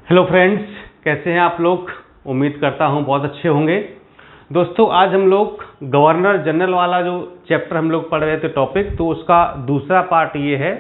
Hello friends, कैसे हैं आप लोग। उम्मीद करता हूं बहुत अच्छे होंगे। दोस्तों, आज हम लोग गवर्नर जनरल वाला जो चैप्टर हम लोग पढ़ रहे थे टॉपिक, तो उसका दूसरा पार्ट ये है।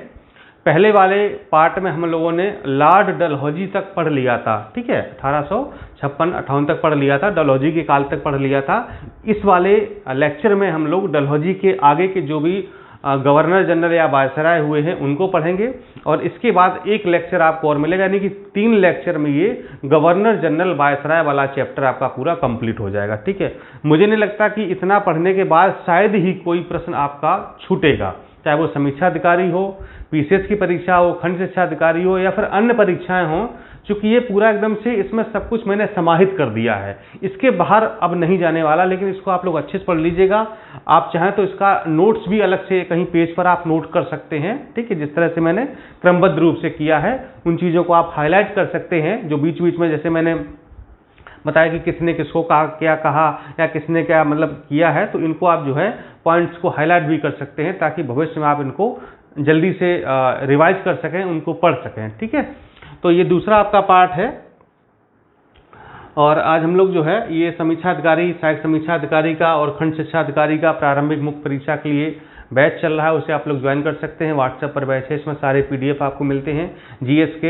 पहले वाले पार्ट में हम लोगों ने लॉर्ड डलहौजी तक पढ़ लिया था, ठीक है, 1856-58 तक पढ़ लिया था, डलहौजी के काल तक पढ़ लिया था। इस वाले लेक्चर में हम लोग डलहौजी के आगे के जो भी गवर्नर जनरल या वायसराय हुए हैं उनको पढ़ेंगे, और इसके बाद एक लेक्चर आपको और मिलेगा, यानी कि 3 लेक्चर में ये गवर्नर जनरल वायसराय वाला चैप्टर आपका पूरा कंप्लीट हो जाएगा, ठीक है। मुझे नहीं लगता कि इतना पढ़ने के बाद शायद ही कोई प्रश्न आपका छूटेगा, चाहे वो समीक्षा अधिकारी हो, पीसीएस की परीक्षा हो, खंड शिक्षा अधिकारी हो, या फिर अन्य परीक्षाएं हों। चूंकि ये पूरा एकदम से इसमें सब कुछ मैंने समाहित कर दिया है, इसके बाहर अब नहीं जाने वाला, लेकिन इसको आप लोग अच्छे से पढ़ लीजिएगा। आप चाहें तो इसका नोट्स भी अलग से कहीं पेज पर आप नोट कर सकते हैं, ठीक है। जिस तरह से मैंने क्रमबद्ध रूप से किया है उन चीज़ों को आप हाईलाइट कर सकते हैं, जो बीच बीच में जैसे मैंने बताया कि किसने किसको कहा, क्या कहा, या किसने क्या मतलब किया है, तो इनको आप जो है पॉइंट्स को हाईलाइट भी कर सकते हैं, ताकि भविष्य में आप इनको जल्दी से रिवाइज कर सकें, उनको पढ़ सकें, ठीक है। तो ये दूसरा आपका पार्ट है, और आज हम लोग जो है ये समीक्षा अधिकारी, सहायक समीक्षा अधिकारी का और खंड शिक्षा अधिकारी का प्रारंभिक मुख्य परीक्षा के लिए बैच चल रहा है, उसे आप लोग ज्वाइन कर सकते हैं। व्हाट्सएप पर बैच है, इसमें सारे पीडीएफ आपको मिलते हैं, जीएस के,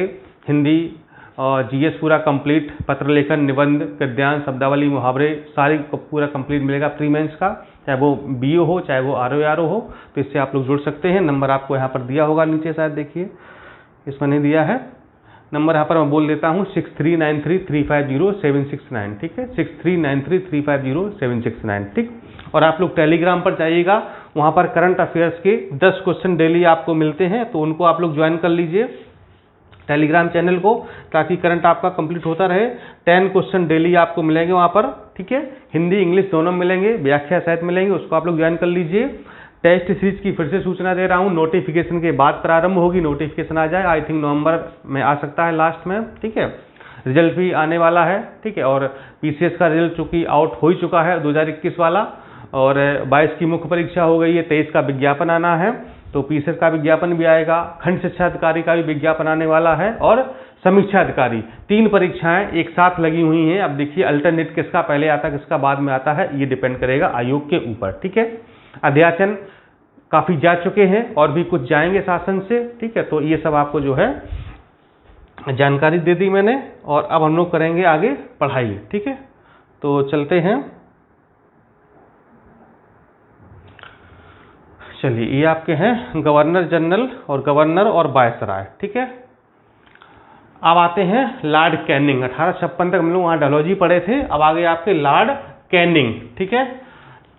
हिंदी और जीएस पूरा कंप्लीट, पत्र लेखन, निबंध, गद्यांश, शब्दावली, मुहावरे, सारी को पूरा कंप्लीट मिलेगा प्री मेंस का, चाहे वो बीओ हो चाहे वो आरओ हो, तो इससे आप लोग जुड़ सकते हैं। नंबर आपको यहाँ पर दिया होगा नीचे, शायद देखिए, इसमें नहीं दिया है नंबर, यहाँ पर मैं बोल देता हूँ 6393350769, ठीक है, 6393350769, ठीक। और आप लोग टेलीग्राम पर जाइएगा, वहाँ पर करंट अफेयर्स के 10 क्वेश्चन डेली आपको मिलते हैं, तो उनको आप लोग ज्वाइन कर लीजिए टेलीग्राम चैनल को, ताकि करंट आपका कंप्लीट होता रहे। 10 क्वेश्चन डेली आपको मिलेंगे वहाँ पर, ठीक है, हिंदी इंग्लिश दोनों मिलेंगे, व्याख्या सहित मिलेंगे, उसको आप लोग ज्वाइन कर लीजिए। टेस्ट सीरीज की फिर से सूचना दे रहा हूँ, नोटिफिकेशन के बाद प्रारंभ होगी, नोटिफिकेशन आ जाए, आई थिंक नवंबर में आ सकता है लास्ट में, ठीक है। रिजल्ट भी आने वाला है, ठीक है, और पीसीएस का रिजल्ट चूंकि आउट हो ही चुका है 2021 वाला, और 22 की मुख्य परीक्षा हो गई है, 23 का विज्ञापन आना है, तो पीसीएस का विज्ञापन भी आएगा, खंड शिक्षा अधिकारी का भी विज्ञापन आने वाला है, और समीक्षा अधिकारी, 3 परीक्षाएं एक साथ लगी हुई हैं। अब देखिए अल्टरनेट किसका पहले आता है किसका बाद में आता है, ये डिपेंड करेगा आयोग के ऊपर, ठीक है। अध्याचन काफी जा चुके हैं और भी कुछ जाएंगे शासन से, ठीक है। तो ये सब आपको जो है जानकारी दे दी मैंने, और अब हम लोग करेंगे आगे पढ़ाई, ठीक है। तो चलते हैं, चलिए, ये आपके हैं गवर्नर जनरल और गवर्नर और वायसराय, ठीक है। अब आते हैं लॉर्ड कैनिंग। 1856 तक हम लोग वहाँ डलहौजी पढ़े थे, अब आगे आपके लॉर्ड कैनिंग, ठीक है।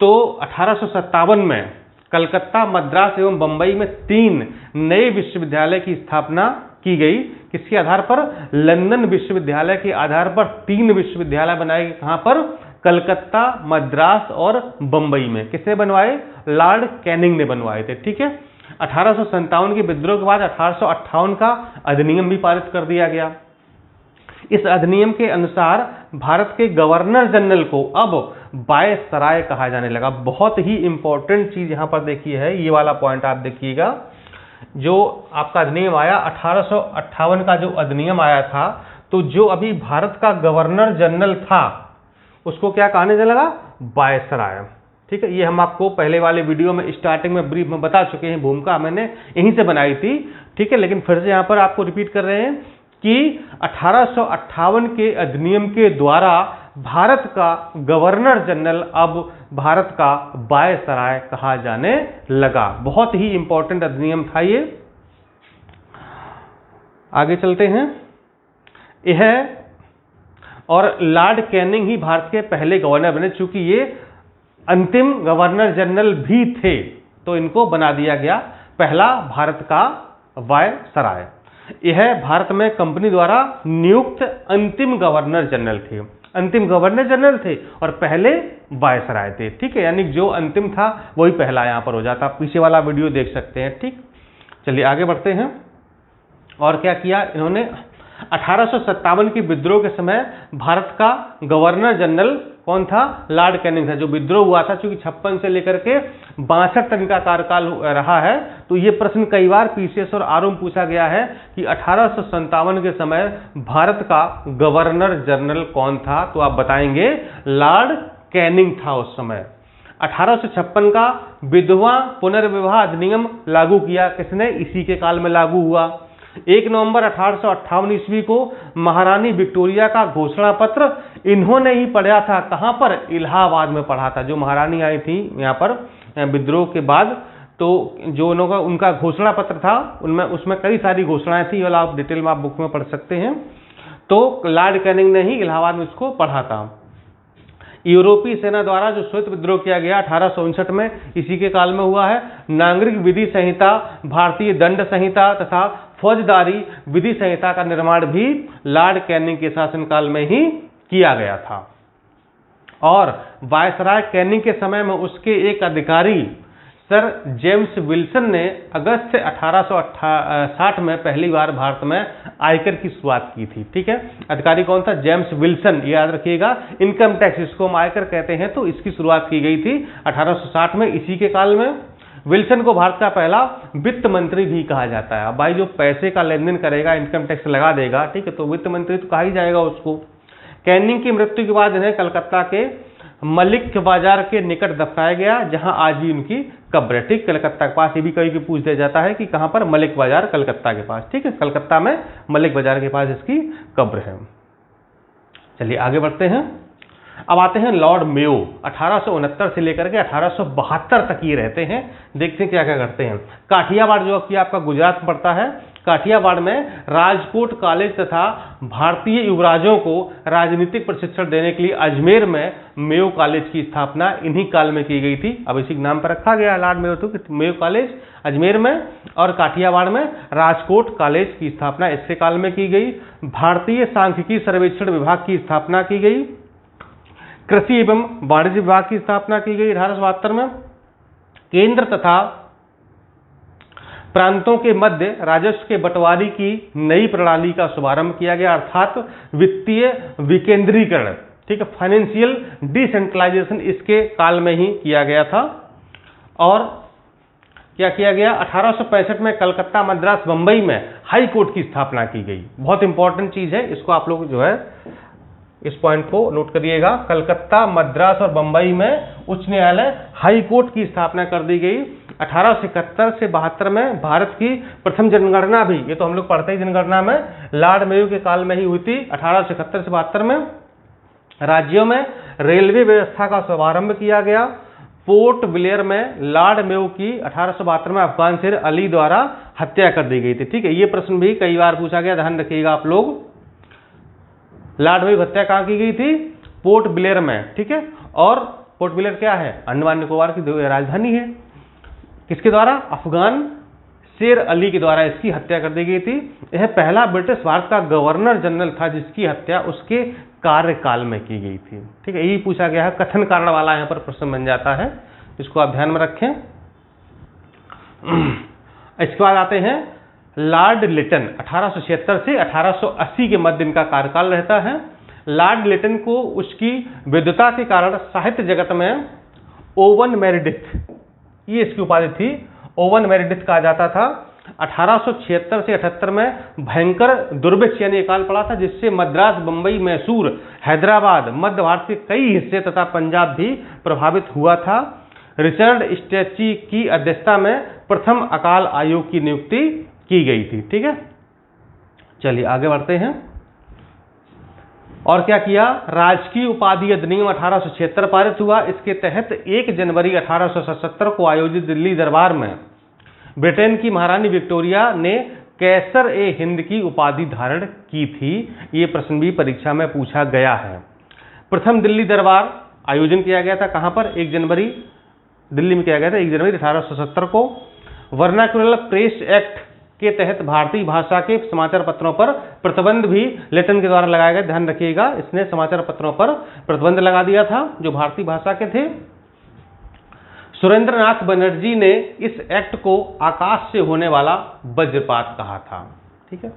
तो 1857 में कलकत्ता, मद्रास एवं बंबई में 3 नए विश्वविद्यालय की स्थापना की गई। किसके आधार पर? लंदन विश्वविद्यालय के आधार पर 3 विश्वविद्यालय बनाए गए। कहां पर? कलकत्ता, मद्रास और बंबई में। किसने बनवाए? लॉर्ड कैनिंग ने बनवाए थे, ठीक है। 1857 के विद्रोह के बाद 1858 का अधिनियम भी पारित कर दिया गया। इस अधिनियम के अनुसार भारत के गवर्नर जनरल को अब वायसराय कहा जाने लगा। बहुत ही इंपॉर्टेंट चीज यहां पर देखिए है, ये वाला पॉइंट आप देखिएगा। जो आपका अधिनियम आया 1858 का जो अधिनियम आया था, तो जो अभी भारत का गवर्नर जनरल था उसको क्या कहने लगा? वायसराय, ठीक है। ये हम आपको पहले वाले वीडियो में स्टार्टिंग में ब्रीफ में बता चुके हैं, भूमिका मैंने यहीं से बनाई थी, ठीक है। लेकिन फिर से यहां पर आपको रिपीट कर रहे हैं कि 1858 के अधिनियम के द्वारा भारत का गवर्नर जनरल अब भारत का वायसराय कहा जाने लगा। बहुत ही इंपॉर्टेंट अधिनियम था ये। आगे चलते हैं। यह और लॉर्ड कैनिंग ही भारत के पहले गवर्नर बने। चूंकि ये अंतिम गवर्नर जनरल भी थे, तो इनको बना दिया गया पहला भारत का वायसराय। यह भारत में कंपनी द्वारा नियुक्त अंतिम गवर्नर जनरल थे, अंतिम गवर्नर जनरल थे और पहले वायसराय थे, ठीक है। यानी जो अंतिम था वही पहला यहां पर हो जाता। आप पीछे वाला वीडियो देख सकते हैं, ठीक। चलिए आगे बढ़ते हैं। और क्या किया इन्होंने? 1857 के विद्रोह के समय भारत का गवर्नर जनरल कौन था? लॉर्ड कैनिंग था। जो विद्रोह हुआ था, चूंकि 56 से लेकर के 62 तक का कार्यकाल रहा है, तो ये प्रश्न कई बार पीसीएस और आरओ में पूछा गया है कि 1857 के समय भारत का गवर्नर जनरल कौन था, तो आप बताएंगे लॉर्ड कैनिंग था उस समय। 1856 का विधवा पुनर्विवाह अधिनियम लागू किया किसने, इसी के काल में लागू हुआ। 1 नवंबर 1858 ईस्वी को महारानी विक्टोरिया का घोषणा पत्र इन्होंने ही पढ़ा था, कहां पर, इलाहाबाद में पढ़ा था। जो महारानी आई थी यहाँ पर विद्रोह के बाद, तो जो उनका घोषणा पत्र था उनमें उसमें कई सारी घोषणाएं थी, वाला आप डिटेल में आप बुक में पढ़ सकते हैं। तो लॉर्ड कैनिंग ने ही इलाहाबाद में इसको पढ़ा था। यूरोपीय सेना द्वारा जो श्वेत विद्रोह किया गया 1859 में, इसी के काल में हुआ है। नागरिक विधि संहिता, भारतीय दंड संहिता तथा फौजदारी विधि संहिता का निर्माण भी लॉर्ड कैनिंग के शासनकाल में ही किया गया था। और वायसराय कैनिंग के समय में उसके एक अधिकारी सर जेम्स विल्सन ने अगस्त 1860 में पहली बार भारत में आयकर की शुरुआत की थी। ठीक है, अधिकारी कौन था, जेम्स विल्सन, याद रखिएगा। इनकम टैक्स, इसको हम आयकर कहते हैं, तो इसकी शुरुआत की गई थी 1860 में, इसी के काल में। विल्सन को भारत का पहला वित्त मंत्री भी कहा जाता है। अब भाई जो पैसे का लेन देन करेगा, इनकम टैक्स लगा देगा, ठीक है, तो वित्त मंत्री तो कहा ही जाएगा उसको। कैनिंग की मृत्यु के बाद इन्हें कलकत्ता के मलिक बाजार के निकट दफनाया गया, जहां आज भी उनकी कब्र है। ठीक, कलकत्ता के पास, ये भी कहीं पूछ दिया जाता है कि कहां पर, मलिक बाजार कलकत्ता के पास। ठीक है, कलकत्ता में मलिक बाजार के पास इसकी कब्र है। चलिए आगे बढ़ते हैं। अब आते हैं लॉर्ड मेयो। 1869 से लेकर के 1872 तक ये रहते हैं। देखते हैं क्या क्या करते हैं। काठियावाड़ जो कि आपका गुजरात में पड़ता है, काठियावाड़ में राजकोट कॉलेज तथा भारतीय युवराजों को राजनीतिक प्रशिक्षण देने के लिए अजमेर में मेयो कॉलेज की स्थापना इन्हीं काल में की गई थी। अब इसी के नाम पर रखा गया लॉर्ड मेयो, तो मेयो कॉलेज अजमेर में, और काठियावाड़ में राजकोट कॉलेज की स्थापना इसके काल में की गई। भारतीय सांख्यिकी सर्वेक्षण विभाग की स्थापना की गई। कृषि एवं वाणिज्य विभाग की स्थापना की गई 1872 में। केंद्र तथा प्रांतों के मध्य राजस्व के बंटवारे की नई प्रणाली का शुभारंभ किया गया, अर्थात वित्तीय विकेंद्रीकरण। ठीक है, फाइनेंशियल डिसेंट्रलाइजेशन इसके काल में ही किया गया था। और क्या किया गया, 1865 में कलकत्ता, मद्रास, बंबई में हाई कोर्ट की स्थापना की गई। बहुत इंपॉर्टेंट चीज है, इसको आप लोग जो है इस पॉइंट को नोट करिएगा। कलकत्ता, मद्रास और बंबई में उच्च न्यायालय, हाई कोर्ट की स्थापना कर दी गई। 1871 से 72 में भारत की प्रथम जनगणना भी, ये तो हम लोग पढ़ते ही जनगणना में, लॉर्ड मेयो के काल में ही हुई थी। 1871 से 72 में राज्यों में रेलवे व्यवस्था का शुभारंभ किया गया। पोर्ट ब्लेयर में लॉर्ड मेयो की 1872 में अफगान शेर अली द्वारा हत्या कर दी गई थी। ठीक है, ये प्रश्न भी कई बार पूछा गया, ध्यान रखिएगा आप लोग। लॉर्ड मेयो की हत्या कहाँ की गई थी, पोर्ट ब्लेयर में। ठीक है, और पोर्ट ब्लेयर क्या है, अंडमान निकोबार की राजधानी है। किसके द्वारा, अफगान शेर अली के द्वारा इसकी हत्या कर दी गई थी। यह पहला ब्रिटिश भारत का गवर्नर जनरल था जिसकी हत्या उसके कार्यकाल में की गई थी। ठीक है, यही पूछा गया है, कथन कारण वाला यहाँ पर प्रश्न बन जाता है, इसको आप ध्यान में रखें। इसके बाद आते हैं लॉर्ड लिटन। 1876 से 1880 के मध्य इनका कार्यकाल रहता है। लॉर्ड लिटन को उसकी विद्वता के कारण साहित्य जगत में ओवन मेरिडिथ, ये इसकी उपाधि थी, ओवन मेरिडिथ कहा जाता था। 1876 से 78 में भयंकर दुर्भिक्ष यानी अकाल पड़ा था, जिससे मद्रास, बंबई, मैसूर, हैदराबाद, मध्य भारत के कई हिस्से तथा पंजाब भी प्रभावित हुआ था। रिचर्ड स्टैची की अध्यक्षता में प्रथम अकाल आयोग की नियुक्ति की गई थी। ठीक है, चलिए आगे बढ़ते हैं। और क्या किया, राजकीय उपाधि अधिनियम 1876 पारित हुआ। इसके तहत 1 जनवरी 1877 को आयोजित दिल्ली दरबार में ब्रिटेन की महारानी विक्टोरिया ने कैसर ए हिंद की उपाधि धारण की थी। ये प्रश्न भी परीक्षा में पूछा गया है। प्रथम दिल्ली दरबार आयोजन किया गया था कहां पर, 1 जनवरी दिल्ली में किया गया था, 1 जनवरी 1877 को। वर्नाक्युलर प्रेस एक्ट के तहत भारतीय भाषा के समाचार पत्रों पर प्रतिबंध भी लिटन के द्वारा लगाया गया, ध्यान रखिएगा। इसने समाचार पत्रों पर प्रतिबंध लगा दिया था जो भारतीय भाषा के थे। सुरेंद्रनाथ बनर्जी ने इस एक्ट को आकाश से होने वाला वज्रपात कहा था। ठीक है,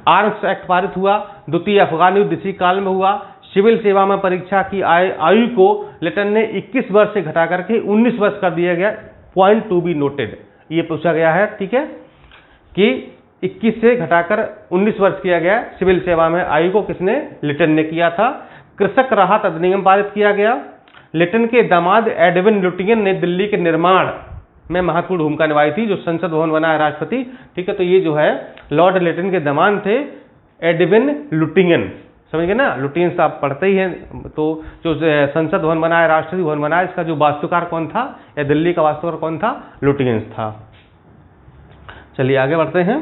आर्म्स एक्ट पारित हुआ। द्वितीय अफगान युद्ध इसी काल में हुआ। सिविल सेवा में परीक्षा की आयु को लिटन ने 21 वर्ष से घटा करके 19 वर्ष कर दिया गया। पॉइंट टू बी नोटेड, ये पूछा गया है, ठीक है, कि 21 से घटाकर 19 वर्ष किया गया सिविल सेवा में आयु को किसने, लिटन ने किया था। कृषक राहत अधिनियम पारित किया गया। लिटन के दामाद एडविन लुटियन ने दिल्ली के निर्माण में महत्वपूर्ण भूमिका निभाई थी, जो संसद भवन बना है राष्ट्रपति, ठीक है। तो ये जो है लॉर्ड लिटन के दामाद थे एडविन लुटियन, समझ गए ना, लुटियन साहब पढ़ते ही हैं। तो जो संसद भवन बना है, राष्ट्रपति भवन बना है, इसका जो वास्तुकार कौन था, या दिल्ली का वास्तुकार कौन था, लुटियंस था। चलिए आगे बढ़ते हैं।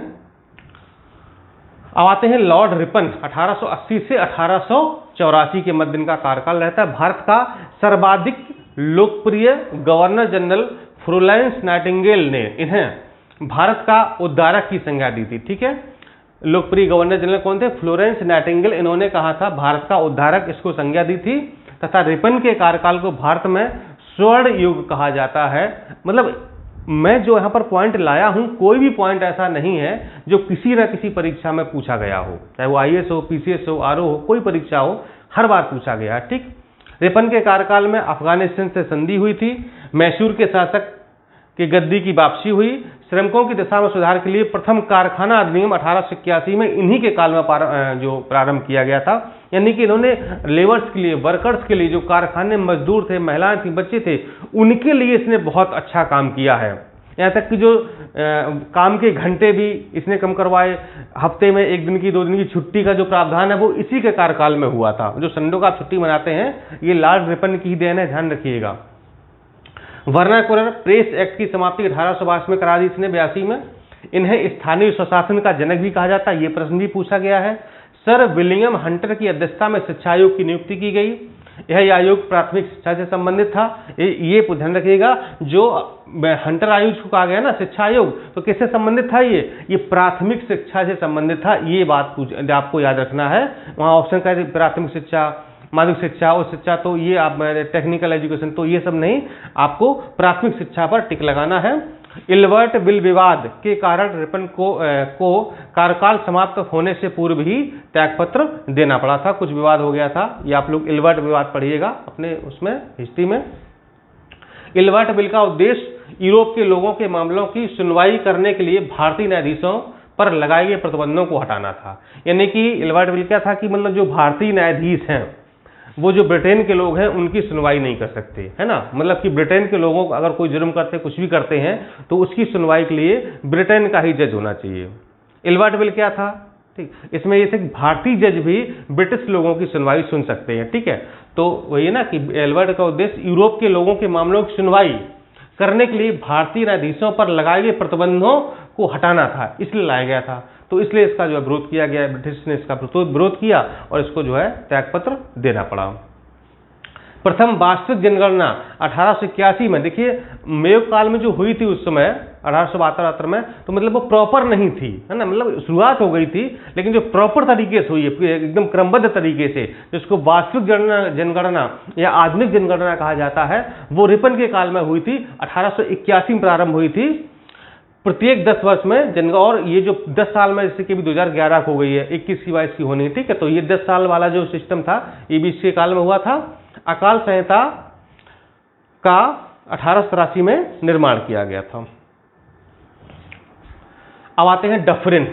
अब आते हैं लॉर्ड रिपन, 1880 से 1884 के मध्य इनका कार्यकाल रहता है। भारत का सर्वाधिक लोकप्रिय गवर्नर जनरल फ्लोरेंस नाइटिंगेल ने इन्हें भारत का उद्धारक की संज्ञा दी थी, ठीक है। लोकप्रिय गवर्नर जनरल कौन थे, फ्लोरेंस नाइटिंगेल, इन्होंने कहा था भारत का उद्धारक, इसको संज्ञा दी थी। तथा रिपन के कार्यकाल को भारत में स्वर्ण युग कहा जाता है। मतलब मैं जो यहाँ पर पॉइंट लाया हूँ, कोई भी पॉइंट ऐसा नहीं है जो किसी न किसी परीक्षा में पूछा गया हो, चाहे वो IAS हो, PCS हो, RO हो, कोई परीक्षा हो, हर बार पूछा गया है, ठीक। रिपन के कार्यकाल में अफगानिस्तान से संधि हुई थी, मैसूर के शासक की गद्दी की वापसी हुई, श्रमिकों की दशा में सुधार के लिए प्रथम कारखाना अधिनियम 1881 में इन्हीं के काल में जो प्रारंभ किया गया था। यानी कि इन्होंने लेबर्स के लिए, वर्कर्स के लिए, जो कारखाने मजदूर थे, महिलाएं थी, बच्चे थे, उनके लिए इसने बहुत अच्छा काम किया है। यहाँ तक कि जो काम के घंटे भी इसने कम करवाए, हफ्ते में 1 दिन की 2 दिन की छुट्टी का जो प्रावधान है वो इसी के कार्यकाल में हुआ था। जो संडे को आप छुट्टी मनाते हैं, ये लॉर्ड रिपन की ही देन है, ध्यान रखिएगा। वर्नाकुलर प्रेस एक्ट की समाप्ति 1882 में करा दी इसने, 82 में। इन्हें स्थानीय स्वशासन का जनक भी कहा जाता है, ये प्रश्न भी पूछा गया है। सर विलियम हंटर की अध्यक्षता में शिक्षा आयोग की नियुक्ति की गई। यह आयोग प्राथमिक शिक्षा से संबंधित था। ये ध्यान रखिएगा, जो हंटर आयोग को कहा गया ना शिक्षा आयोग, तो किससे संबंधित था, ये प्राथमिक शिक्षा से संबंधित था। ये बात आपको याद रखना है। वहाँ ऑप्शन का प्राथमिक शिक्षा, माध्यमिक शिक्षा और शिक्षा, तो ये आप टेक्निकल एजुकेशन, तो ये सब नहीं, आपको प्राथमिक शिक्षा पर टिक लगाना है। इल्बर्ट बिल विवाद के कारण रिपन को कार्यकाल समाप्त होने से पूर्व ही त्यागपत्र देना पड़ा था। कुछ विवाद हो गया था, ये आप लोग इल्बर्ट विवाद पढ़िएगा अपने उसमें हिस्ट्री में। इल्बर्ट बिल का उद्देश्य यूरोप के लोगों के मामलों की सुनवाई करने के लिए भारतीय न्यायाधीशों पर लगाए गए प्रतिबंधों को हटाना था। यानी कि इल्बर्ट बिल क्या था कि मतलब जो भारतीय न्यायाधीश हैं, वो जो ब्रिटेन के लोग हैं उनकी सुनवाई नहीं कर सकते, है ना। मतलब कि ब्रिटेन के लोगों को अगर कोई जुर्म करते, कुछ भी करते हैं, तो उसकी सुनवाई के लिए ब्रिटेन का ही जज होना चाहिए। इल्बर्ट बिल क्या था, ठीक, इसमें ये भारतीय जज भी ब्रिटिश लोगों की सुनवाई सुन सकते हैं, ठीक है। तो वही ना कि इल्बर्ट का उद्देश्य यूरोप के लोगों के मामलों की सुनवाई करने के लिए भारतीय न्यायाधीशों पर लगाए गए प्रतिबंधों को हटाना था, इसलिए लाया गया था। तो इसलिए इसका जो है विरोध किया गया, ब्रिटिश ने इसका विरोध किया और इसको जो है त्यागपत्र देना पड़ा। प्रथम वास्तविक जनगणना 1881 में, देखिए मेयो काल में जो हुई थी उस समय 1872 में, तो मतलब वो प्रॉपर नहीं थी, है ना। मतलब शुरुआत हो गई थी, लेकिन जो प्रॉपर तरीके से हुई है, एकदम क्रमबद्ध तरीके से, जिसको वास्तविक जनगणना या आधुनिक जनगणना कहा जाता है, वो रिपन के काल में हुई थी। 1881 में प्रारंभ हुई थी। प्रत्येक 10 वर्ष में और ये जो 10 साल में, जैसे कि 2011 हो गई है, 21 की 22 की होनी है, ठीक है। तो ये 10 साल वाला जो सिस्टम था, ये भी इसके काल में हुआ था। अकाल संहिता का 1883 में निर्माण किया गया था। अब आते हैं डफरिन,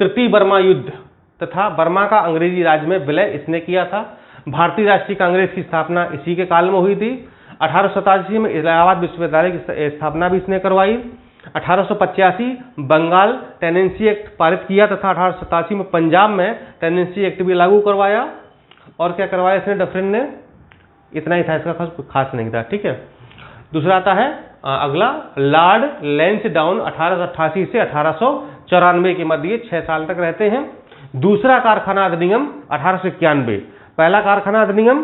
तृतीय बर्मा युद्ध तथा बर्मा का अंग्रेजी राज में विलय इसने किया था। भारतीय राष्ट्रीय कांग्रेस की स्थापना इसी के काल में हुई थी। 1887 में इलाहाबाद विश्वविद्यालय की स्थापना भी इसने करवाई। 1885 बंगाल टेनेंसी एक्ट पारित किया तथा 1887 में पंजाब में टेनेंसी एक्ट भी लागू करवाया। और क्या करवाया इसने डफरिन ने, इतना ही था, इसका खास नहीं था, ठीक है। दूसरा आता है अगला लॉर्ड लैंसडाउन 1888 से 1894 के मध्य 6 साल तक रहते हैं। दूसरा कारखाना अधिनियम 1891। पहला कारखाना अधिनियम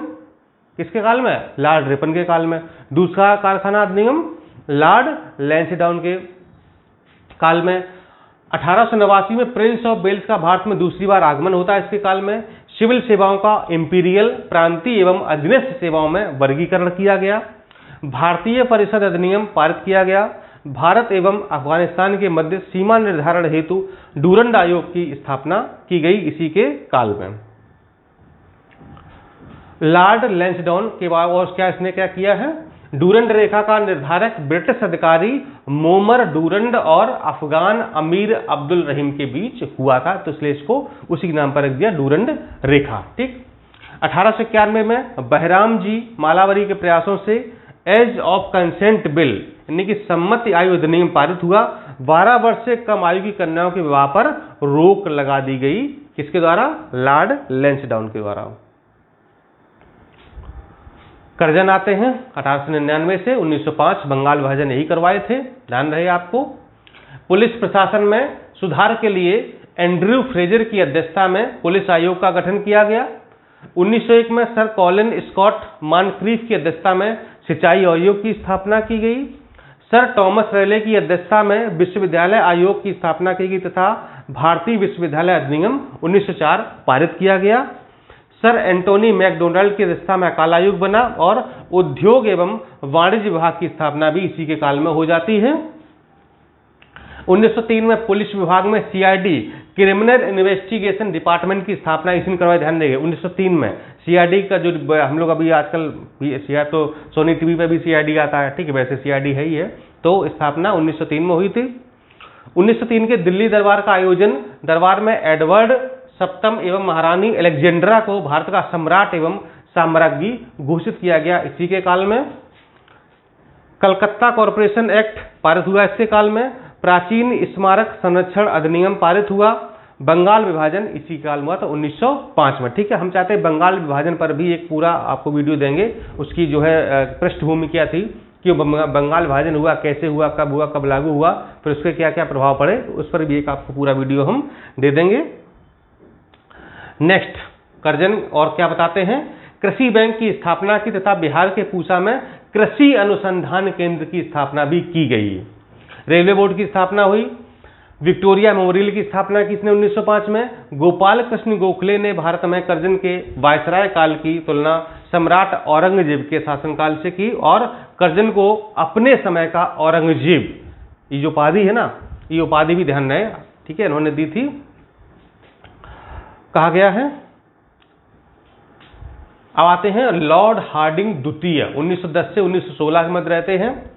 किसके काल में, लॉर्ड रिपन के काल में। दूसरा कारखाना अधिनियम लॉर्ड लैंसडाउन के काल में। 1889 में प्रिंस ऑफ वेल्स का भारत में दूसरी बार आगमन होता है इसके काल में। सिविल सेवाओं का इंपीरियल, प्रांतीय एवं अधीनस्थ सेवाओं में वर्गीकरण किया गया। भारतीय परिषद अधिनियम पारित किया गया। भारत एवं अफगानिस्तान के मध्य सीमा निर्धारण हेतु डूरंड आयोग की स्थापना की गई इसी के काल में। लॉर्ड लैंसडाउन के बाद और क्या इसने क्या किया है, डूरंड रेखा का निर्धारक ब्रिटिश अधिकारी मोमर डूरंड और अफगान अमीर अब्दुल रहीम के बीच हुआ था, तो इसलिए इसको उसी के नाम पर रख दिया, डूरंड रेखा। ठीक। 1891 में बहराम जी मालावरी के प्रयासों से एज ऑफ कंसेंट बिल यानी कि सम्मति आयु अधिनियम पारित हुआ। 12 वर्ष से कम आयु की कन्याओं के विवाह पर रोक लगा दी गई। किसके द्वारा? लॉर्ड लैंसडाउन के द्वारा। कर्जन आते हैं 1899 से 1905, बंगाल विभाजन यही करवाए थे, ध्यान रहे आपको। पुलिस प्रशासन में सुधार के लिए एंड्रयू फ्रेजर की अध्यक्षता में पुलिस आयोग का गठन किया गया। 1901 में सर कॉलिन स्कॉट मॉनक्रीफ की अध्यक्षता में सिंचाई आयोग की स्थापना की गई। सर टॉमस रेले की अध्यक्षता में विश्वविद्यालय आयोग की स्थापना की गई तथा भारतीय विश्वविद्यालय अधिनियम 1904 पारित किया गया। सर एंटोनी मैकडोनाल्ड की अध्यक्षता में अकाल आयोग बना और उद्योग एवं वाणिज्य विभाग की स्थापना भी इसी के काल में हो जाती है। 1903 में पुलिस विभाग में सीआईडी क्रिमिनल इन्वेस्टिगेशन डिपार्टमेंट की स्थापना इसी ने करवाई, ध्यान देंगे। 1903 में सीआईडी का जो हम लोग अभी आजकल सीआईडी तो सोनी टीवी पे भी सीआईडी आता है, ठीक है, वैसे सीआईडी है ही है, तो स्थापना 1903 में हुई थी। 1903 के दिल्ली दरबार का आयोजन, दरबार में एडवर्ड सप्तम एवं महारानी अलेक्जेंड्रा को भारत का सम्राट एवं साम्राज्ञी घोषित किया गया इसी के काल में। कलकत्ता कॉरपोरेशन एक्ट पारित हुआ इसके काल में। प्राचीन स्मारक संरक्षण अधिनियम पारित हुआ। बंगाल विभाजन इसी काल में हुआ था 1905 में। ठीक है, हम चाहते हैं बंगाल विभाजन पर भी एक पूरा आपको वीडियो देंगे, उसकी जो है पृष्ठभूमि क्या थी कि बंगाल विभाजन हुआ, कैसे हुआ, कब लागू हुआ, फिर उसके क्या क्या प्रभाव पड़े, उस पर भी एक आपको पूरा वीडियो हम दे देंगे। नेक्स्ट, कर्जन और क्या बताते हैं? कृषि बैंक की स्थापना की तथा बिहार के पूसा में कृषि अनुसंधान केंद्र की स्थापना भी की गई। रेलवे बोर्ड की स्थापना हुई। विक्टोरिया मेमोरियल की स्थापना की इसने 1905 में। गोपाल कृष्ण गोखले ने भारत में कर्जन के वायसराय काल की तुलना सम्राट औरंगजेब के शासनकाल से की और कर्जन को अपने समय का औरंगजेब, ये जो उपाधि है ना, ये उपाधि भी ध्यान रहे, ठीक है, इन्होंने दी थी। कहा गया है। अब आते हैं लॉर्ड हार्डिंग द्वितीय, 1910 से 1916 के मध्य रहते हैं।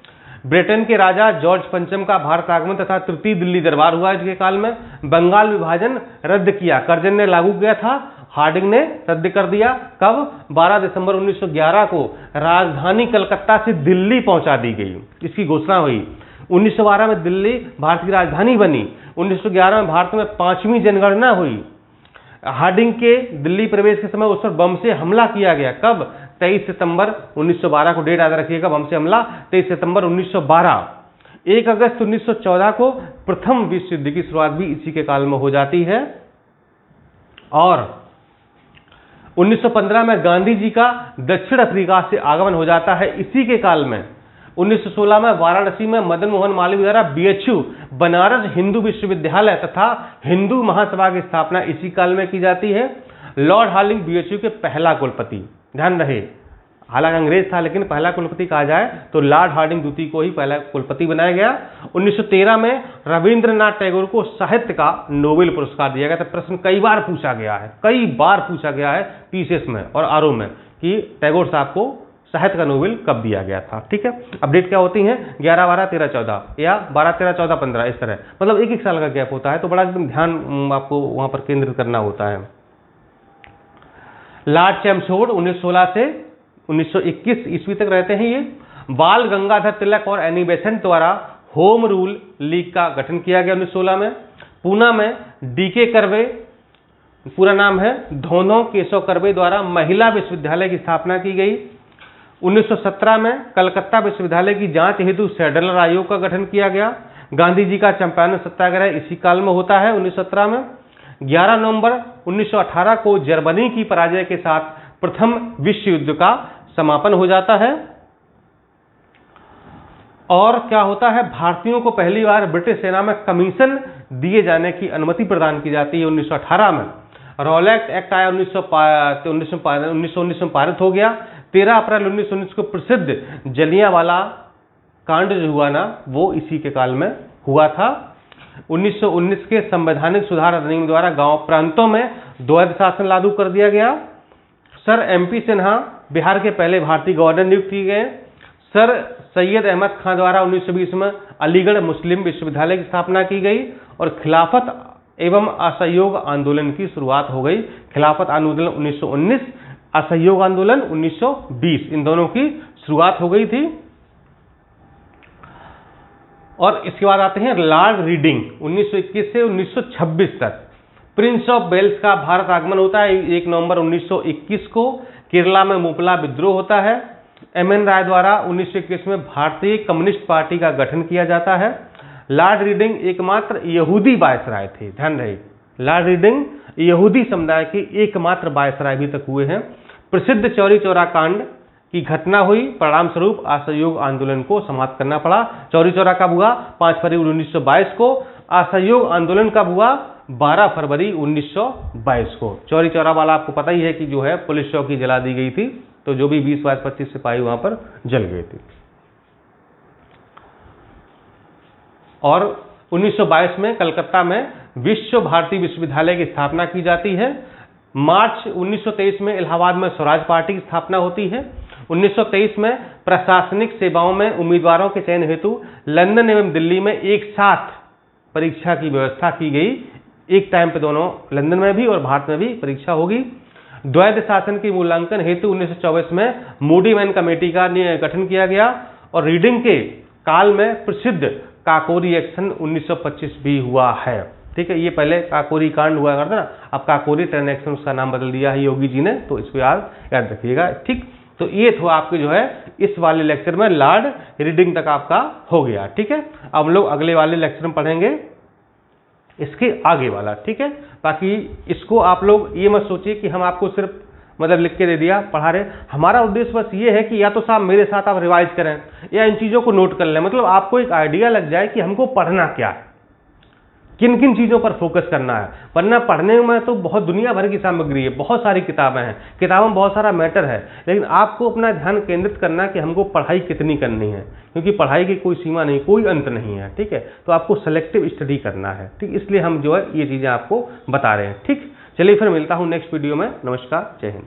ब्रिटेन के राजा जॉर्ज पंचम का भारत आगमन तथा तृतीय दिल्ली दरबार हुआ इसके काल में। बंगाल विभाजन रद्द किया, कर्जन ने लागू किया था, हार्डिंग ने रद्द कर दिया। कब? 12 दिसंबर 1911 को राजधानी कलकत्ता से दिल्ली पहुंचा दी गई, इसकी घोषणा हुई। 1912 में दिल्ली भारत की राजधानी बनी। 1911 में भारत में 5वीं जनगणना हुई। हार्डिंग के दिल्ली प्रवेश के समय उस पर बम से हमला किया गया। कब? 23 सितंबर 1912 को, डेट याद रखिएगा, बम से हमला 23 सितंबर 1912। 1 अगस्त 1914 को प्रथम विश्व युद्ध की शुरुआत भी इसी के काल में हो जाती है। और 1915 में गांधी जी का दक्षिण अफ्रीका से आगमन हो जाता है इसी के काल में। 1916 में वाराणसी में मदन मोहन मालवीय द्वारा बीएचयू बनारस हिंदू विश्वविद्यालय तथा हिंदू महासभा की स्थापना इसी काल में की जाती है। लॉर्ड हार्डिंग बीएचयू के पहला कुलपति, ध्यान रहे, हालांकि अंग्रेज था लेकिन पहला कुलपति कहा जाए तो लॉर्ड हार्डिंग द्वितीय को ही पहला कुलपति बनाया गया। 1913 में रविंद्रनाथ टैगोर को साहित्य का नोबेल पुरस्कार दिया गया था। प्रश्न कई बार पूछा गया है पीसीएस में और आरओ में कि टैगोर साहब को साहित्य का नोबेल कब दिया गया था। ठीक है, अपडेट क्या होती है? 11, 12, 13, 14 या 12, 13, 14, 15, इस तरह, मतलब एक साल का गैप होता है, तो बड़ा एकदम ध्यान आपको वहां पर केंद्रित करना होता है। लॉर्ड चैम्सफोर्ड 1916 से 1921 ईस्वी तक रहते हैं ये। बाल गंगाधर तिलक और एनी बेसेंट द्वारा होम रूल लीग का गठन किया गया 1916 में। पूना में डीके कर्वे, पूरा नाम है धोनो केशव कर्वे, द्वारा महिला विश्वविद्यालय की स्थापना की गई। 1917 में कलकत्ता विश्वविद्यालय की जांच हेतु सैडलर आयोग का गठन किया गया। गांधी जी का चंपारण सत्याग्रह इसी काल में होता है 1917 में। 11 नवंबर 1918 को जर्मनी की पराजय के साथ प्रथम विश्व युद्ध का समापन हो जाता है। और क्या होता है? भारतीयों को पहली बार ब्रिटिश सेना में कमीशन दिए जाने की अनुमति प्रदान की जाती है 1918 में। रॉलेट एक्ट आया 1919 में पारित हो गया। 13 अप्रैल 1919 को प्रसिद्ध जलियांवाला कांड जो हुआ ना, वो इसी के काल में हुआ था। 1919 के संवैधानिक सुधार अधिनियम द्वारा गांव प्रांतों में द्वैध शासन लागू कर दिया गया। सर एमपी सिन्हा बिहार के पहले भारतीय गवर्नर नियुक्त किए गए। सर सैयद अहमद खान द्वारा 1920 में अलीगढ़ मुस्लिम विश्वविद्यालय की स्थापना की गई और खिलाफत एवं असहयोग आंदोलन की शुरुआत हो गई। खिलाफत आंदोलन 1919, असहयोग आंदोलन 1920, इन दोनों की शुरुआत हो गई थी। और इसके बाद आते हैं लॉर्ड रीडिंग 1921 से 1926 तक। प्रिंस ऑफ वेल्स का भारत आगमन होता है 1 नवंबर 1921 को। केरला में मुपला विद्रोह होता है। एम.एन. राय द्वारा 1921 में भारतीय कम्युनिस्ट पार्टी का गठन किया जाता है। लॉर्ड रीडिंग एकमात्र यहूदी वायसराय थे, ध्यान रहे, लॉर्ड रीडिंग यहूदी समुदाय के एकमात्र वायसराय अभी तक हुए हैं। प्रसिद्ध चौरी चौरा कांड की घटना हुई, परिणाम स्वरूप असहयोग आंदोलन को समाप्त करना पड़ा। चौरी चौरा कब हुआ? 5 फरवरी 1922 को। असहयोग आंदोलन कब हुआ? 12 फरवरी 1922 को। चौरी चौरा वाला आपको पता ही है कि जो है पुलिस चौकी जला दी गई थी, तो जो भी 20-25 सिपाही वहां पर जल गए थे। और 1922 में कलकत्ता में विश्व भारती विश्वविद्यालय की स्थापना की जाती है। मार्च 1923 में इलाहाबाद में स्वराज पार्टी की स्थापना होती है। 1923 में प्रशासनिक सेवाओं में उम्मीदवारों के चयन हेतु लंदन एवं दिल्ली में एक साथ परीक्षा की व्यवस्था की गई। एक टाइम पे दोनों लंदन में भी और भारत में भी परीक्षा होगी। द्वैध शासन के मूल्यांकन हेतु 1924 में मूडी मैन कमेटी का गठन किया गया। और रीडिंग के काल में प्रसिद्ध काकोरी एक्शन 1925 भी हुआ है। ठीक है, ये पहले काकोरी कांड हुआ करता ना, अब काकोरी ट्रेन एक्शन उसका नाम बदल दिया है योगी जी ने, तो इसको याद रखिएगा। ठीक, तो ये तो आपके जो है इस वाले लेक्चर में लॉर्ड रीडिंग तक आपका हो गया। ठीक है, अब हम लोग अगले वाले लेक्चर में पढ़ेंगे इसके आगे वाला। ठीक है, बाकी इसको आप लोग ये मत सोचिए कि हम आपको सिर्फ मतलब लिख के दे दिया पढ़ा रहे। हमारा उद्देश्य बस ये है कि या तो साहब मेरे साथ आप रिवाइज करें या इन चीज़ों को नोट कर लें, मतलब आपको एक आइडिया लग जाए कि हमको पढ़ना क्या है, किन किन चीज़ों पर फोकस करना है। वरना पढ़ने में तो बहुत दुनिया भर की सामग्री है, बहुत सारी किताबें हैं, किताबों में बहुत सारा मैटर है, लेकिन आपको अपना ध्यान केंद्रित करना कि हमको पढ़ाई कितनी करनी है, क्योंकि पढ़ाई की कोई सीमा नहीं, कोई अंत नहीं है। ठीक है, तो आपको सेलेक्टिव स्टडी करना है। ठीक, इसलिए हम जो है ये चीज़ें आपको बता रहे हैं। ठीक, चलिए फिर मिलता हूँ नेक्स्ट वीडियो में। नमस्कार, जय हिंद।